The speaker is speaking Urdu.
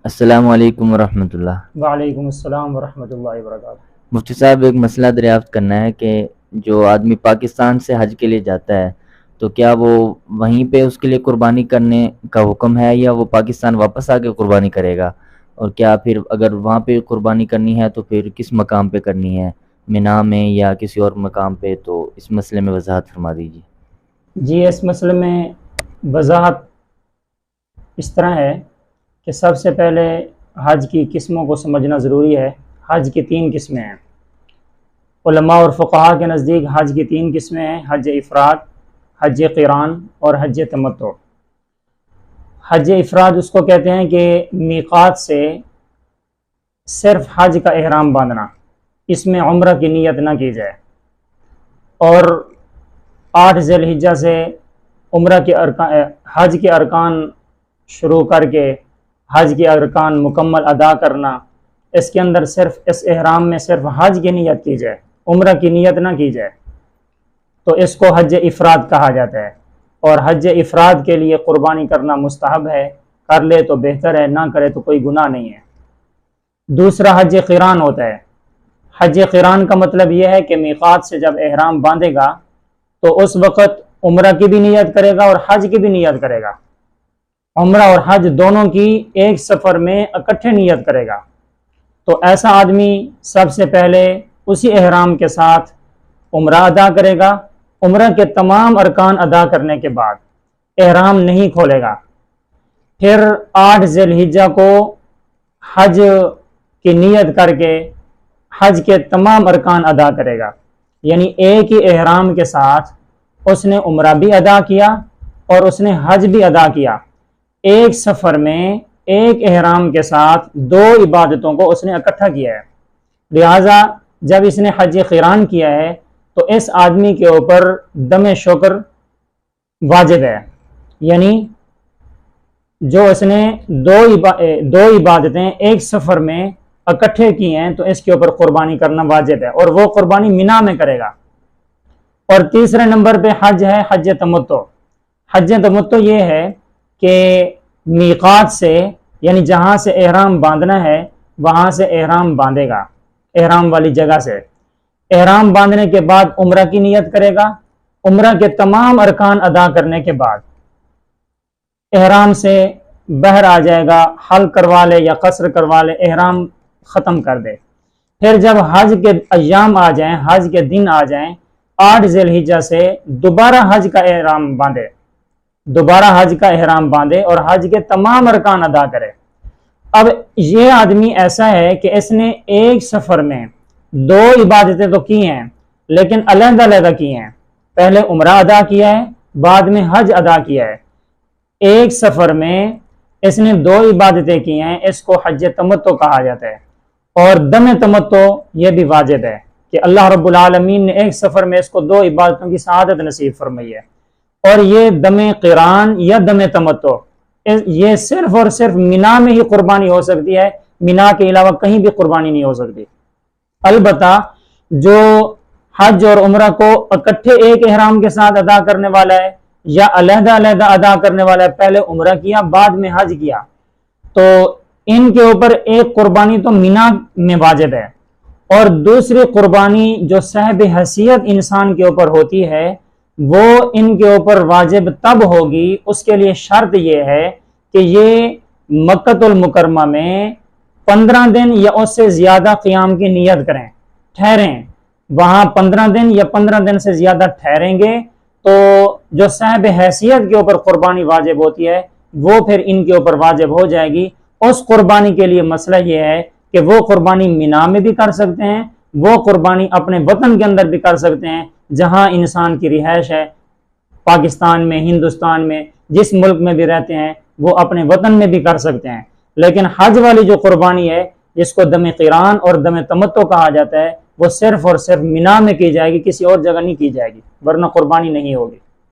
السلام علیکم ورحمۃ اللہ۔ وعلیکم السلام ورحمۃ اللہ وبرکاتہ۔ مفتی صاحب، ایک مسئلہ دریافت کرنا ہے کہ جو آدمی پاکستان سے حج کے لیے جاتا ہے تو کیا وہ وہیں پہ اس کے لیے قربانی کرنے کا حکم ہے یا وہ پاکستان واپس آ کے قربانی کرے گا؟ اور کیا پھر اگر وہاں پہ قربانی کرنی ہے تو پھر کس مقام پہ کرنی ہے، مینا میں یا کسی اور مقام پہ؟ تو اس مسئلے میں وضاحت فرما دیجیے۔ جی، اس مسئلے میں وضاحت اس طرح ہے کہ سب سے پہلے حج کی قسموں کو سمجھنا ضروری ہے۔ حج کی 3 قسمیں ہیں۔ علماء اور فقہاء کے نزدیک حج کی 3 قسمیں ہیں: حج افراد، حج قران اور حج تمتع۔ حج افراد اس کو کہتے ہیں کہ میقات سے صرف حج کا احرام باندھنا، اس میں عمرہ کی نیت نہ کی جائے، اور 8 ذی الحجہ سے حج کے ارکان شروع کر کے حج کے ارکان مکمل ادا کرنا، اس کے اندر صرف اس احرام میں صرف حج کی نیت کی جائے، عمرہ کی نیت نہ کی جائے، تو اس کو حج افراد کہا جاتا ہے۔ اور حج افراد کے لیے قربانی کرنا مستحب ہے، کر لے تو بہتر ہے، نہ کرے تو کوئی گناہ نہیں ہے۔ دوسرا حج قران ہوتا ہے۔ حج قران کا مطلب یہ ہے کہ میقات سے جب احرام باندھے گا تو اس وقت عمرہ کی بھی نیت کرے گا اور حج کی بھی نیت کرے گا، عمرہ اور حج دونوں کی ایک سفر میں اکٹھے نیت کرے گا۔ تو ایسا آدمی سب سے پہلے اسی احرام کے ساتھ عمرہ ادا کرے گا، عمرہ کے تمام ارکان ادا کرنے کے بعد احرام نہیں کھولے گا، پھر 8 ذی الحجہ کو حج کی نیت کر کے حج کے تمام ارکان ادا کرے گا، یعنی ایک ہی احرام کے ساتھ اس نے عمرہ بھی ادا کیا اور اس نے حج بھی ادا کیا۔ ایک سفر میں ایک احرام کے ساتھ 2 عبادتوں کو اس نے اکٹھا کیا ہے۔ لہٰذا جب اس نے حج قران کیا ہے تو اس آدمی کے اوپر دم شکر واجب ہے، یعنی جو اس نے 2 عبادتیں ایک سفر میں اکٹھے کی ہیں تو اس کے اوپر قربانی کرنا واجب ہے، اور وہ قربانی مینا میں کرے گا۔ اور تیسرے نمبر پہ حج ہے حج تمتع۔ حج تمتع یہ ہے کہ میقات سے، یعنی جہاں سے احرام باندھنا ہے وہاں سے احرام باندھے گا، احرام والی جگہ سے احرام باندھنے کے بعد عمرہ کی نیت کرے گا، عمرہ کے تمام ارکان ادا کرنے کے بعد احرام سے باہر آ جائے گا، حل کروا لے یا قصر کروا لے، احرام ختم کر دے۔ پھر جب حج کے ایام آ جائیں، حج کے دن آ جائیں، 8 ذی الحجہ سے دوبارہ حج کا احرام باندھے اور حج کے تمام ارکان ادا کرے۔ اب یہ آدمی ایسا ہے کہ اس نے ایک سفر میں 2 عبادتیں تو کی ہیں لیکن علیحدہ علیحدہ کی ہیں، پہلے عمرہ ادا کیا ہے، بعد میں حج ادا کیا ہے۔ ایک سفر میں اس نے 2 عبادتیں کی ہیں، اس کو حج تمتع کہا جاتا ہے۔ اور دم تمتع یہ بھی واجب ہے کہ اللہ رب العالمین نے ایک سفر میں اس کو 2 عبادتوں کی سعادت نصیب فرمائی ہے۔ اور یہ دم قران یا دم تمتع یہ صرف اور صرف مینا میں ہی قربانی ہو سکتی ہے، مینا کے علاوہ کہیں بھی قربانی نہیں ہو سکتی۔ البتہ جو حج اور عمرہ کو اکٹھے ایک احرام کے ساتھ ادا کرنے والا ہے یا علیحدہ علیحدہ ادا کرنے والا ہے، پہلے عمرہ کیا بعد میں حج کیا، تو ان کے اوپر ایک قربانی تو مینا میں واجب ہے، اور دوسری قربانی جو صاحب حیثیت انسان کے اوپر ہوتی ہے وہ ان کے اوپر واجب تب ہوگی، اس کے لیے شرط یہ ہے کہ یہ مکۃ المکرمہ میں 15 دن یا اس سے زیادہ قیام کی نیت کریں، ٹھہریں وہاں 15 دن یا 15 دن سے زیادہ ٹھہریں گے تو جو صاحب حیثیت کے اوپر قربانی واجب ہوتی ہے وہ پھر ان کے اوپر واجب ہو جائے گی۔ اس قربانی کے لیے مسئلہ یہ ہے کہ وہ قربانی مینا میں بھی کر سکتے ہیں، وہ قربانی اپنے وطن کے اندر بھی کر سکتے ہیں جہاں انسان کی رہائش ہے، پاکستان میں، ہندوستان میں، جس ملک میں بھی رہتے ہیں وہ اپنے وطن میں بھی کر سکتے ہیں۔ لیکن حج والی جو قربانی ہے جس کو دم قران اور دم تمتع کہا جاتا ہے وہ صرف اور صرف مینا میں کی جائے گی، کسی اور جگہ نہیں کی جائے گی، ورنہ قربانی نہیں ہوگی۔